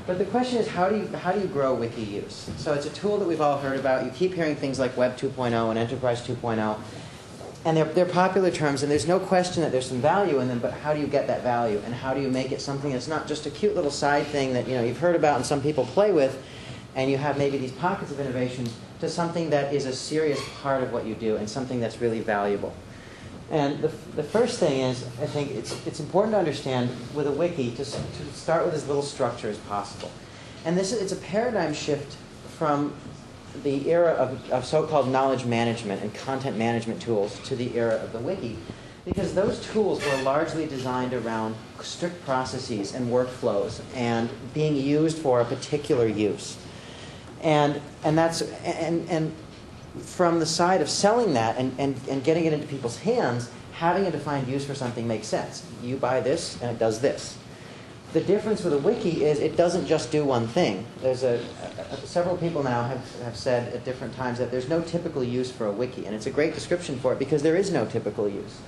But the question is, how do you grow wiki use? So it's a tool that we've all heard about. You keep hearing things like Web 2.0 and Enterprise 2.0, and they're popular terms, and there's no question that there's some value in them, but how do you get that value, and how do you make it something that's not just a cute little side thing that you've heard about and some people play with, and you have maybe these pockets of innovation, to something that is a serious part of what you do and something that's really valuable. And the first thing is, I think it's important to understand with a wiki to start with as little structure as possible. And it's a paradigm shift from the era of so-called knowledge management and content management tools to the era of the wiki, because those tools were largely designed around strict processes and workflows and being used for a particular use. And from the side of selling that and getting it into people's hands, having a defined use for something makes sense. You buy this, and it does this. The difference with a wiki is it doesn't just do one thing. There's several people now have said at different times that there's no typical use for a wiki, and it's a great description for it because there is no typical use.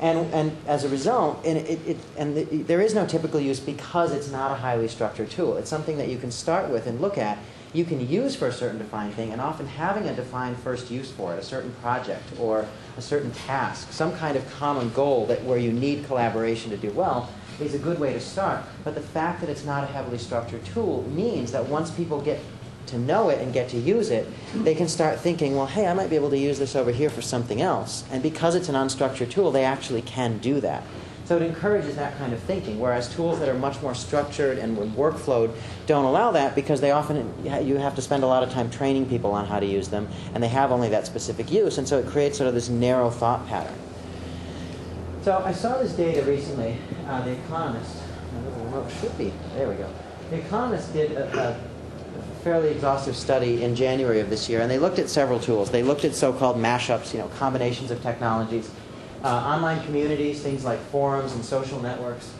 And as a result, there is no typical use because it's not a highly structured tool. It's something that you can start with and look at. You can use for a certain defined thing, and often having a defined first use for it, a certain project or a certain task, some kind of common goal where you need collaboration to do well, is a good way to start. But the fact that it's not a heavily structured tool means that once people get to know it and get to use it, they can start thinking, well, hey, I might be able to use this over here for something else. And because it's an unstructured tool, they actually can do that. So it encourages that kind of thinking, whereas tools that are much more structured and workflowed don't allow that because they often, you have to spend a lot of time training people on how to use them, and they have only that specific use, and so it creates sort of this narrow thought pattern. So I saw this data recently. The Economist, the remote should be, there we go. The Economist did a fairly exhaustive study in January of this year, and they looked at several tools. They looked at so-called mashups, combinations of technologies, online communities, things like forums and social networks.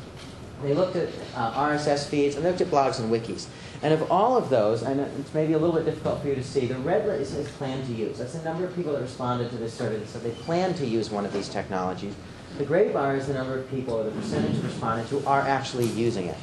They looked at RSS feeds, and they looked at blogs and wikis. And of all of those, and it's maybe a little bit difficult for you to see, the red is plan to use. That's the number of people that responded to this survey that said they plan to use one of these technologies. The gray bar is the number of people, or the percentage of respondents who are actually using it.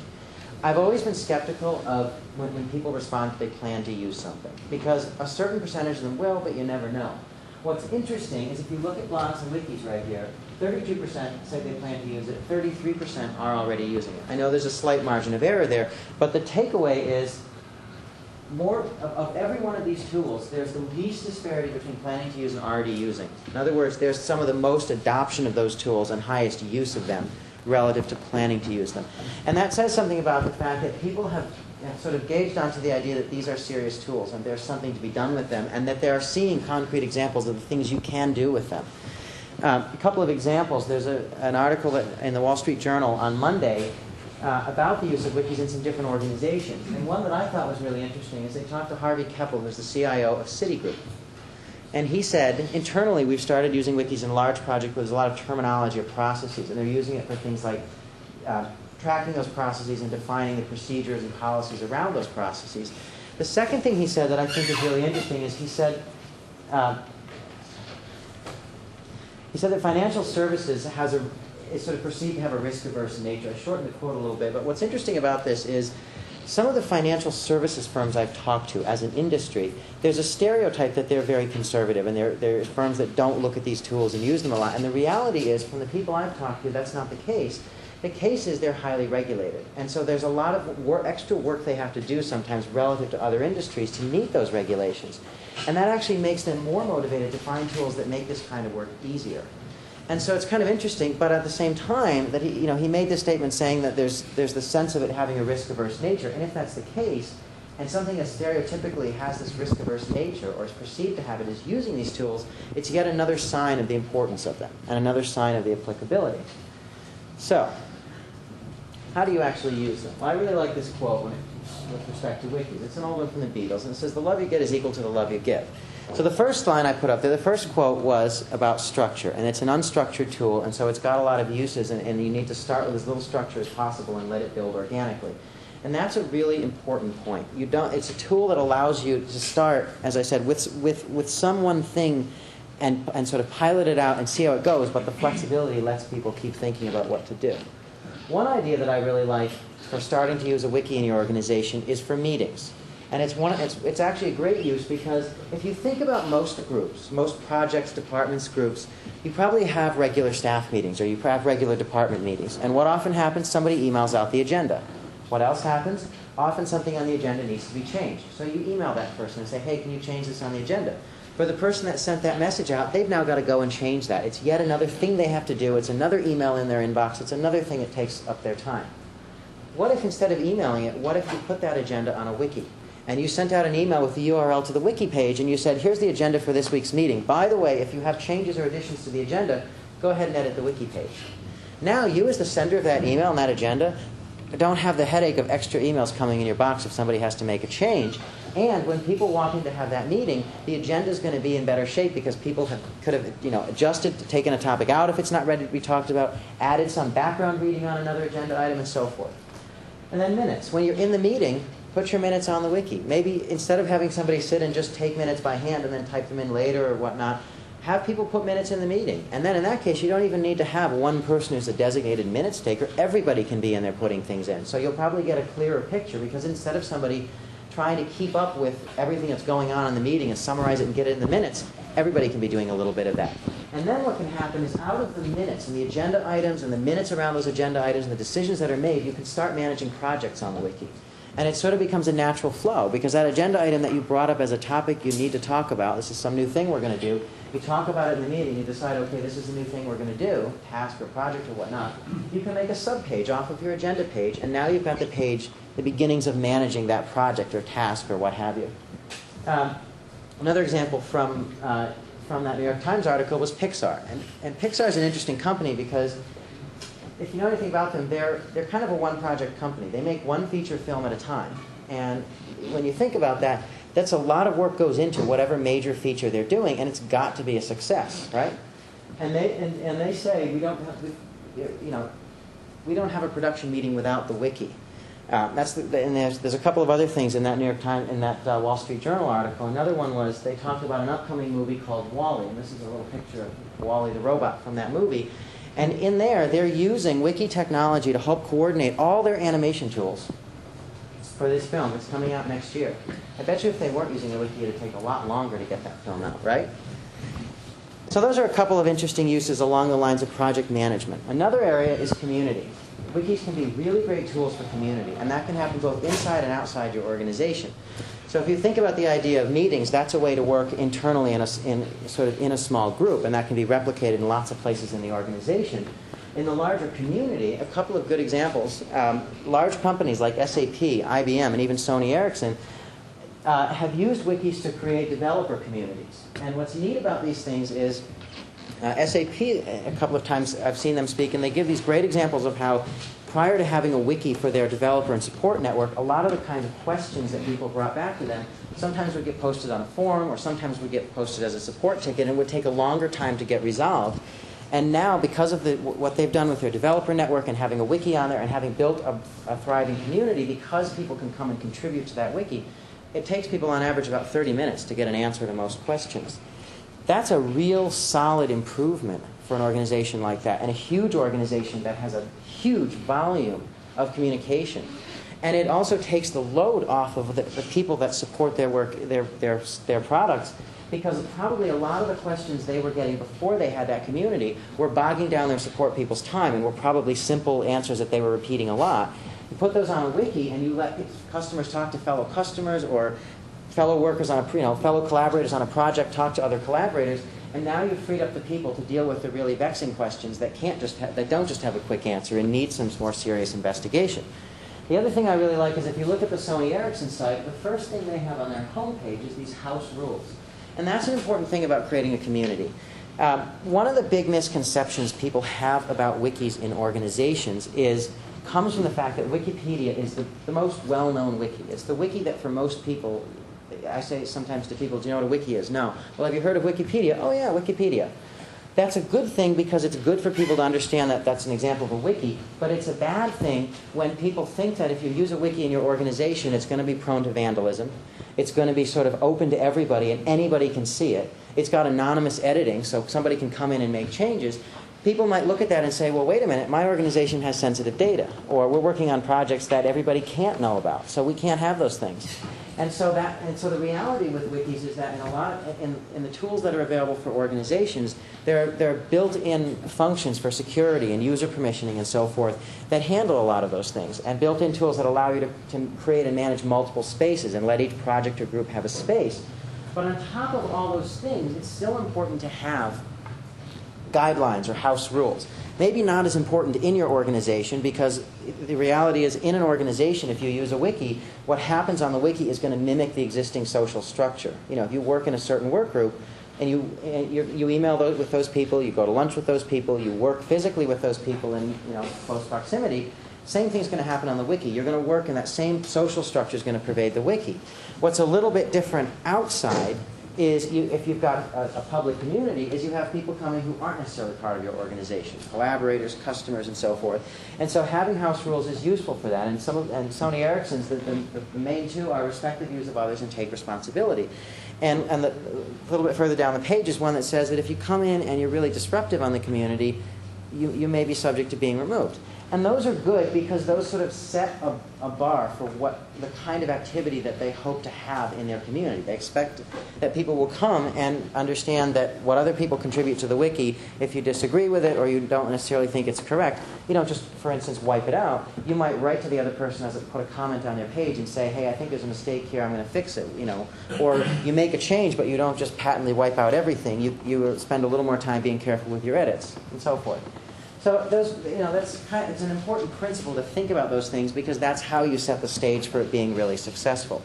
I've always been skeptical of when people respond that they plan to use something, because a certain percentage of them will, but you never know. What's interesting is if you look at blogs and wikis right here, 32% say they plan to use it, 33% are already using it. I know there's a slight margin of error there, but the takeaway is more of every one of these tools, there's the least disparity between planning to use and already using. In other words, there's some of the most adoption of those tools and highest use of them relative to planning to use them. And that says something about the fact that people have sort of gauged onto the idea that these are serious tools and there's something to be done with them, and that they're seeing concrete examples of the things you can do with them. A couple of examples. There's an article in the Wall Street Journal on Monday about the use of wikis in some different organizations. And one that I thought was really interesting is they talked to Harvey Keppel, who's the CIO of Citigroup. And he said, internally, we've started using wikis in large projects where there's a lot of terminology or processes, and they're using it for things like tracking those processes and defining the procedures and policies around those processes. The second thing he said that I think is really interesting is he said that financial services is sort of perceived to have a risk-averse nature. I shortened the quote a little bit, but what's interesting about this is some of the financial services firms I've talked to as an industry, there's a stereotype that they're very conservative, and they're firms that don't look at these tools and use them a lot. And the reality is, from the people I've talked to, that's not the case. The case is they're highly regulated. And so there's a lot of extra work they have to do sometimes relative to other industries to meet those regulations. And that actually makes them more motivated to find tools that make this kind of work easier. And so it's kind of interesting, but at the same time, that he made this statement saying that there's the sense of it having a risk-averse nature. And if that's the case, and something that stereotypically has this risk-averse nature, or is perceived to have it, is using these tools, it's yet another sign of the importance of them, and another sign of the applicability. So, how do you actually use them? Well, I really like this quote with respect to wikis. It's an old one from the Beatles, and it says, "The love you get is equal to the love you give." So the first line I put up there, the first quote was about structure, and it's an unstructured tool, and so it's got a lot of uses, and you need to start with as little structure as possible and let it build organically. And that's a really important point. It's a tool that allows you to start, as I said, with some one thing and sort of pilot it out and see how it goes, but the flexibility lets people keep thinking about what to do. One idea that I really like for starting to use a wiki in your organization is for meetings. And it's actually a great use because if you think about most groups, most projects, departments, groups, you probably have regular staff meetings or you have regular department meetings. And what often happens? Somebody emails out the agenda. What else happens? Often something on the agenda needs to be changed. So you email that person and say, hey, can you change this on the agenda? For the person that sent that message out, they've now got to go and change that. It's yet another thing they have to do. It's another email in their inbox. It's another thing that takes up their time. What if instead of emailing it, what if you put that agenda on a wiki? And you sent out an email with the URL to the wiki page and you said, here's the agenda for this week's meeting. By the way, if you have changes or additions to the agenda, go ahead and edit the wiki page. Now you as the sender of that email and that agenda don't have the headache of extra emails coming in your box if somebody has to make a change. And when people walk in to have that meeting, the agenda is going to be in better shape because people could have adjusted, taken a topic out if it's not ready to be talked about, added some background reading on another agenda item, and so forth. And then minutes. When you're in the meeting, put your minutes on the wiki. Maybe instead of having somebody sit and just take minutes by hand and then type them in later or whatnot, have people put minutes in the meeting. And then in that case, you don't even need to have one person who's a designated minutes taker. Everybody can be in there putting things in. So you'll probably get a clearer picture because instead of somebody trying to keep up with everything that's going on in the meeting and summarize it and get it in the minutes, everybody can be doing a little bit of that. And then what can happen is out of the minutes and the agenda items and the minutes around those agenda items and the decisions that are made, you can start managing projects on the wiki. And it sort of becomes a natural flow because that agenda item that you brought up as a topic you need to talk about, this is some new thing we're going to do, you talk about it in the meeting, you decide, okay, this is a new thing we're going to do, task or project or whatnot, you can make a subpage off of your agenda page, and now you've got the page, the beginnings of managing that project or task or what have you. Another example from that New York Times article was Pixar. And Pixar is an interesting company because if you know anything about them, they're kind of a one-project company. They make one feature film at a time. And when you think about that, that's a lot of work goes into whatever major feature they're doing, and it's got to be a success, right? And they say we don't have a production meeting without the wiki. And there's a couple of other things in that New York Times, in that Wall Street Journal article. Another one was they talked about an upcoming movie called WALL-E, and this is a little picture of WALL-E the robot from that movie. And in there, they're using wiki technology to help coordinate all their animation tools for this film. It's coming out next year. I bet you if they weren't using the wiki, it would take a lot longer to get that film out, right? So those are a couple of interesting uses along the lines of project management. Another area is community. Wikis can be really great tools for community, and that can happen both inside and outside your organization. So if you think about the idea of meetings, that's a way to work internally in a small group, and that can be replicated in lots of places in the organization. In the larger community, a couple of good examples. Large companies like SAP, IBM, and even Sony Ericsson have used wikis to create developer communities. And what's neat about these things is SAP, a couple of times I've seen them speak, and they give these great examples of how prior to having a wiki for their developer and support network, a lot of the kinds of questions that people brought back to them sometimes would get posted on a forum or sometimes would get posted as a support ticket and would take a longer time to get resolved. And now, because of what they've done with their developer network and having a wiki on there and having built a thriving community, because people can come and contribute to that wiki, it takes people on average about 30 minutes to get an answer to most questions. That's a real solid improvement for an organization like that, and a huge organization that has a huge volume of communication. And it also takes the load off of the people that support their work, their products, because probably a lot of the questions they were getting before they had that community were bogging down their support people's time and were probably simple answers that they were repeating a lot. You put those on a wiki and you let customers talk to fellow customers or fellow workers on fellow collaborators on a project talk to other collaborators, and now you've freed up the people to deal with the really vexing questions that don't just have a quick answer and need some more serious investigation. The other thing I really like is if you look at the Sony Ericsson site, the first thing they have on their homepage is these house rules. And that's an important thing about creating a community. One of the big misconceptions people have about wikis in organizations comes from the fact that Wikipedia is the most well-known wiki. It's the wiki that for most people, I say sometimes to people, do you know what a wiki is? No. Well, have you heard of Wikipedia? Oh yeah, Wikipedia. That's a good thing because it's good for people to understand that that's an example of a wiki, but it's a bad thing when people think that if you use a wiki in your organization, it's going to be prone to vandalism. It's going to be sort of open to everybody and anybody can see it. It's got anonymous editing, so somebody can come in and make changes. people might look at that and say, well, wait a minute, my organization has sensitive data, or we're working on projects that everybody can't know about, so we can't have those things. And so the reality with wikis is that in the tools that are available for organizations, there are built-in functions for security and user permissioning and so forth that handle a lot of those things, and built-in tools that allow you to create and manage multiple spaces and let each project or group have a space. But on top of all those things, it's still important to have guidelines or house rules. Maybe not as important in your organization, because the reality is in an organization, if you use a wiki, what happens on the wiki is going to mimic the existing social structure. If you work in a certain work group and you email with those people, you go to lunch with those people, you work physically with those people in close proximity, same thing's going to happen on the wiki. You're going to work, and that same social structure is going to pervade the wiki. What's a little bit different outside is if you've got a public community, is you have people coming who aren't necessarily part of your organization, collaborators, customers, and so forth. And so having house rules is useful for that. And Sony Ericsson's, the main two are respect the views of others and take responsibility. And a little bit further down the page is one that says that if you come in and you're really disruptive on the community, you may be subject to being removed. And those are good because those sort of set a bar for the kind of activity that they hope to have in their community. They expect that people will come and understand that what other people contribute to the wiki, if you disagree with it or you don't necessarily think it's correct, you don't just, for instance, wipe it out. You might write to the other person as put a comment on their page and say, hey, I think there's a mistake here, I'm going to fix it. Or you make a change, but you don't just patently wipe out everything. You spend a little more time being careful with your edits and so forth. So it's an important principle to think about those things, because that's how you set the stage for it being really successful.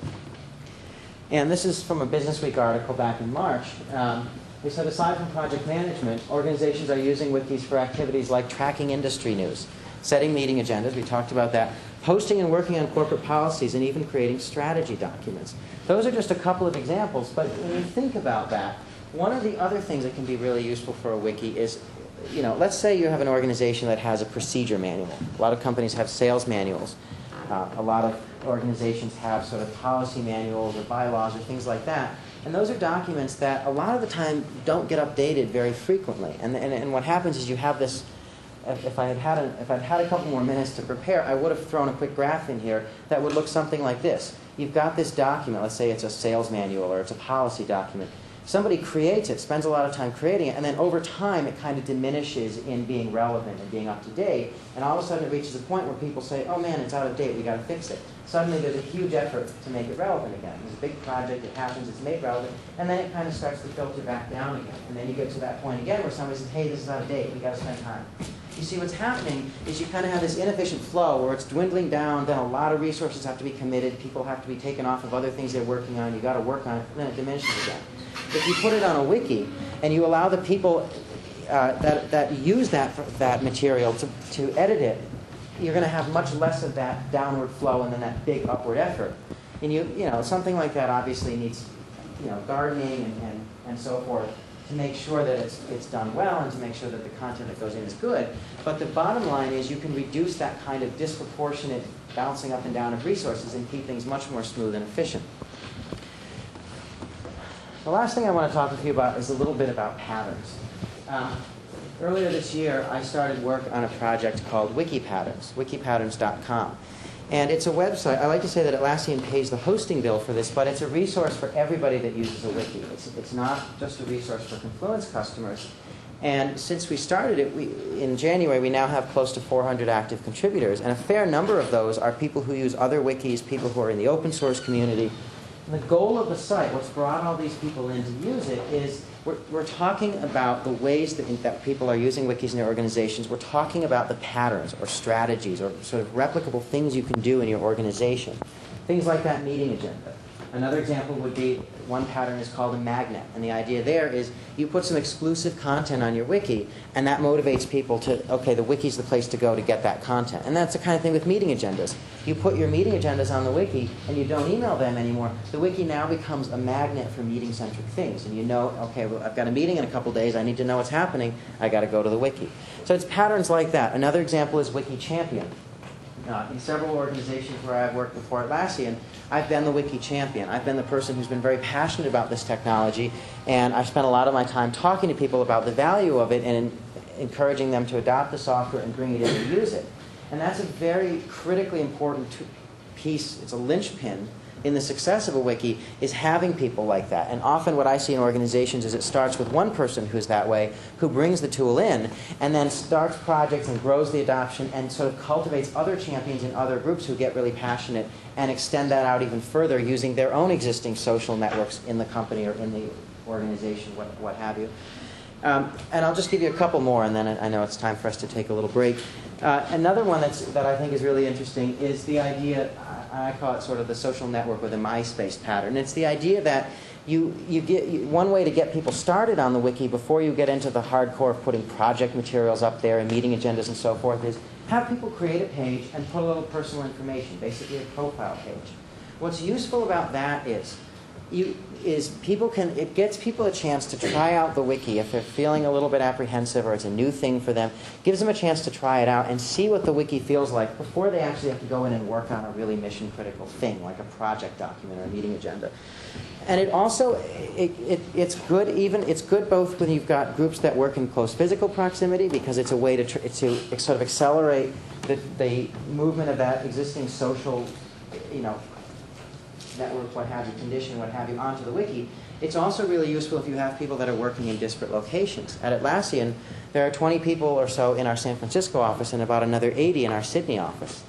And this is from a Business Week article back in March. They said aside from project management, organizations are using wikis for activities like tracking industry news, setting meeting agendas, we talked about that, posting and working on corporate policies, and even creating strategy documents. Those are just a couple of examples, but when you think about that, one of the other things that can be really useful for a wiki is, let's say you have an organization that has a procedure manual. A lot of companies have sales manuals. A lot of organizations have sort of policy manuals or bylaws or things like that. And those are documents that a lot of the time don't get updated very frequently. And what happens is you have this. If I'd had a couple more minutes to prepare, I would have thrown a quick graph in here that would look something like this. You've got this document. Let's say it's a sales manual or it's a policy document. Somebody creates it, spends a lot of time creating it, and then over time it kind of diminishes in being relevant and being up to date, and all of a sudden it reaches a point where people say, oh man, it's out of date, we got to fix it. Suddenly there's a huge effort to make it relevant again. There's a big project, it happens, it's made relevant, and then it kind of starts to filter back down again. And then you get to that point again where somebody says, hey, this is out of date, we got to spend time. You see, what's happening is you kind of have this inefficient flow where it's dwindling down, then a lot of resources have to be committed, people have to be taken off of other things they're working on, you got to work on it, and then it diminishes again. If you put it on a wiki and you allow the people that use that material to edit it, you're going to have much less of that downward flow and then that big upward effort. And something like that obviously needs gardening and so forth to make sure that it's done well and to make sure that the content that goes in is good. But the bottom line is you can reduce that kind of disproportionate bouncing up and down of resources and keep things much more smooth and efficient. The last thing I want to talk with you about is a little bit about patterns. Earlier this year, I started work on a project called Wiki Patterns, wikipatterns.com. And it's a website. I like to say that Atlassian pays the hosting bill for this, but it's a resource for everybody that uses a wiki. It's not just a resource for Confluence customers. And since we started it, in January, we now have close to 400 active contributors. And a fair number of those are people who use other wikis, people who are in the open source community. And the goal of the site, what's brought all these people in to use it, is we're talking about the ways that people are using wikis in their organizations. We're talking about the patterns or strategies or sort of replicable things you can do in your organization. Things like that meeting agenda. Another example would be, one pattern is called a magnet. And the idea there is you put some exclusive content on your wiki, and that motivates people to, okay, the wiki's the place to go to get that content. And that's the kind of thing with meeting agendas. You put your meeting agendas on the wiki, and you don't email them anymore. The wiki now becomes a magnet for meeting-centric things. And you know, okay, well, I've got a meeting in a couple days. I need to know what's happening. I got to go to the wiki. So it's patterns like that. Another example is Wiki Champion. In several organizations where I've worked before Atlassian, I've been the wiki champion. I've been the person who's been very passionate about this technology, and I've spent a lot of my time talking to people about the value of it and encouraging them to adopt the software and bring it in and use it. And that's a very critically important piece. It's a linchpin in the success of a wiki, is having people like that. And often what I see in organizations is it starts with one person who's that way, who brings the tool in, and then starts projects and grows the adoption and sort of cultivates other champions in other groups who get really passionate and extend that out even further using their own existing social networks in the company or in the organization, what have you. And I'll just give you a couple more, and then I know it's time for us to take a little break. Another one that I think is really interesting is the idea, I call it sort of the social network or the MySpace pattern. It's the idea that one way to get people started on the wiki before you get into the hardcore of putting project materials up there and meeting agendas and so forth is have people create a page and put a little personal information, basically a profile page. What's useful about that is it gets people a chance to try out the wiki if they're feeling a little bit apprehensive or it's a new thing for them. Gives them a chance to try it out and see what the wiki feels like before they actually have to go in and work on a really mission critical thing like a project document or a meeting agenda. And it also it's good both when you've got groups that work in close physical proximity because it's a way to sort of accelerate the movement of that existing social, network, what have you, condition, what have you, onto the wiki. It's also really useful if you have people that are working in disparate locations. At Atlassian, there are 20 people or so in our San Francisco office and about another 80 in our Sydney office.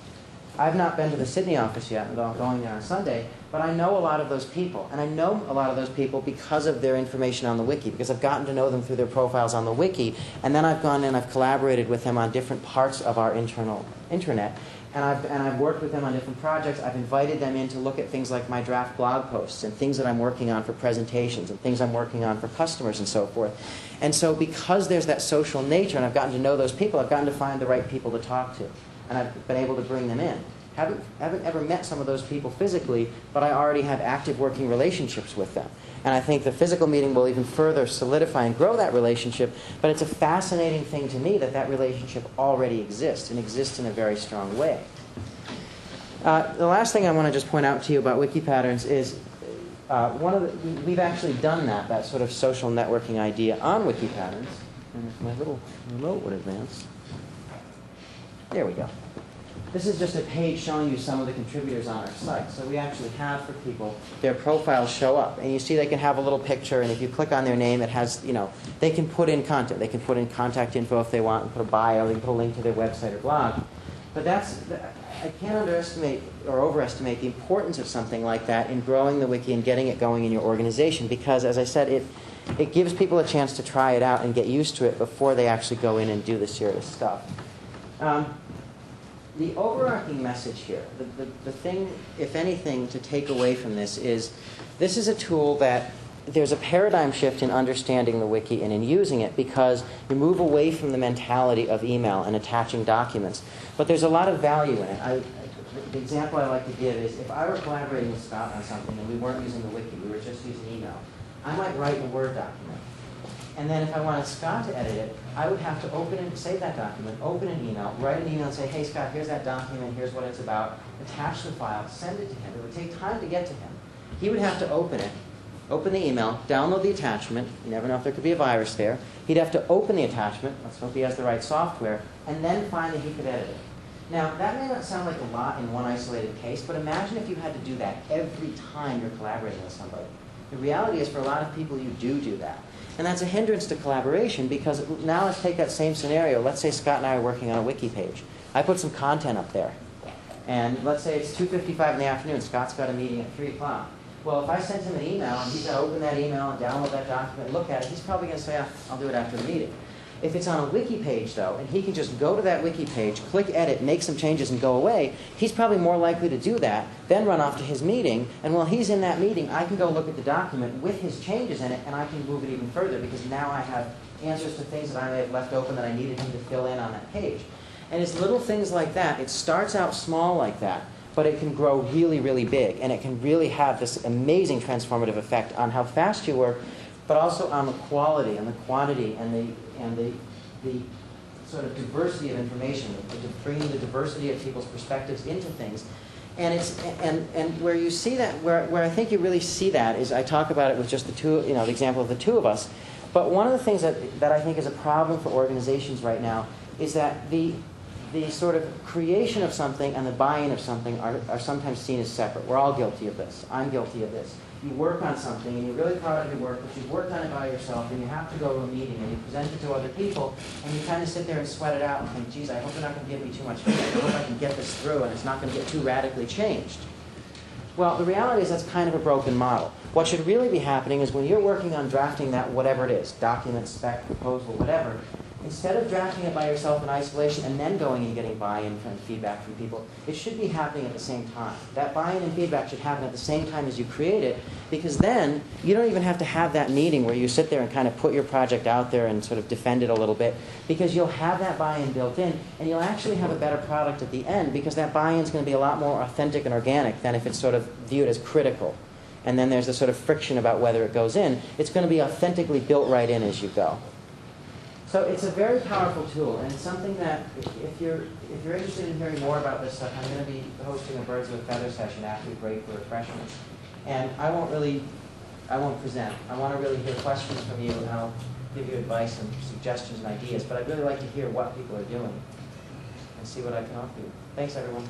I've not been to the Sydney office yet, although I'm going there on Sunday, but I know a lot of those people. And I know a lot of those people because of their information on the wiki, because I've gotten to know them through their profiles on the wiki, and then I've gone in and I've collaborated with them on different parts of our internal intranet. And I've worked with them on different projects. I've invited them in to look at things like my draft blog posts and things that I'm working on for presentations and things I'm working on for customers and so forth. And so because there's that social nature and I've gotten to know those people, I've gotten to find the right people to talk to. And I've been able to bring them in. Haven't ever met some of those people physically, but I already have active working relationships with them. And I think the physical meeting will even further solidify and grow that relationship, but it's a fascinating thing to me that relationship already exists, and exists in a very strong way. The last thing I want to just point out to you about wiki patterns is we've actually done that sort of social networking idea on wiki patterns. And if my little remote would advance. There we go. This is just a page showing you some of the contributors on our site. So we actually have for people, their profiles show up. And you see they can have a little picture, and if you click on their name, it has, they can put in content. They can put in contact info if they want, and put a bio, they can put a link to their website or blog. But I can't underestimate or overestimate the importance of something like that in growing the wiki and getting it going in your organization, because, as I said, it gives people a chance to try it out and get used to it before they actually go in and do the serious stuff. The overarching message here, the thing, if anything, to take away from this is a tool that there's a paradigm shift in understanding the wiki and in using it because you move away from the mentality of email and attaching documents. But there's a lot of value in it. The example I like to give is if I were collaborating with Scott on something and we weren't using the wiki, we were just using email, I might write a Word document. And then if I wanted Scott to edit it, I would have to save that document, open an email, write an email and say, hey, Scott, here's that document, here's what it's about, attach the file, send it to him. It would take time to get to him. He would have to open it, open the email, download the attachment. You never know if there could be a virus there. He'd have to open the attachment, let's hope he has the right software, and then finally he could edit it. Now, that may not sound like a lot in one isolated case, but imagine if you had to do that every time you're collaborating with somebody. The reality is for a lot of people, you do that. And that's a hindrance to collaboration because now let's take that same scenario. Let's say Scott and I are working on a wiki page. I put some content up there. And let's say it's 2:55 in the afternoon. Scott's got a meeting at 3 o'clock. Well, if I sent him an email and he's going to open that email and download that document and look at it, he's probably going to say, I'll do it after the meeting. If it's on a wiki page, though, and he can just go to that wiki page, click edit, make some changes, and go away, he's probably more likely to do that, then run off to his meeting, and while he's in that meeting, I can go look at the document with his changes in it, and I can move it even further, because now I have answers to things that I may have left open that I needed him to fill in on that page. And it's little things like that. It starts out small like that, but it can grow really, really big, and it can really have this amazing transformative effect on how fast you work, but also on the quality and the quantity and the sort of diversity of information, bringing the diversity of people's perspectives into things. And where you see that, where I think you really see that is I talk about it with just the example of the two of us. But one of the things that I think is a problem for organizations right now is that the sort of creation of something and the buy-in of something are sometimes seen as separate. We're all guilty of this. I'm guilty of this. You work on something and you're really proud of your work, but you've worked on it by yourself and you have to go to a meeting and you present it to other people and you kind of sit there and sweat it out and think, geez, I hope they're not going to give me too much feedback. I hope I can get this through and it's not going to get too radically changed. Well, the reality is that's kind of a broken model. What should really be happening is when you're working on drafting that whatever it is, document, spec, proposal, whatever, instead of drafting it by yourself in isolation and then going and getting buy-in and feedback from people, it should be happening at the same time. That buy-in and feedback should happen at the same time as you create it, because then you don't even have to have that meeting where you sit there and kind of put your project out there and sort of defend it a little bit, because you'll have that buy-in built in, and you'll actually have a better product at the end, because that buy-in is going to be a lot more authentic and organic than if it's sort of viewed as critical. And then there's a sort of friction about whether it goes in. It's going to be authentically built right in as you go. So it's a very powerful tool, and it's something that if you're interested in hearing more about this stuff, I'm going to be hosting a Birds with Feathers session after we break for refreshments. And I won't present. I want to really hear questions from you, and I'll give you advice and suggestions and ideas. But I'd really like to hear what people are doing and see what I can offer you. Thanks, everyone.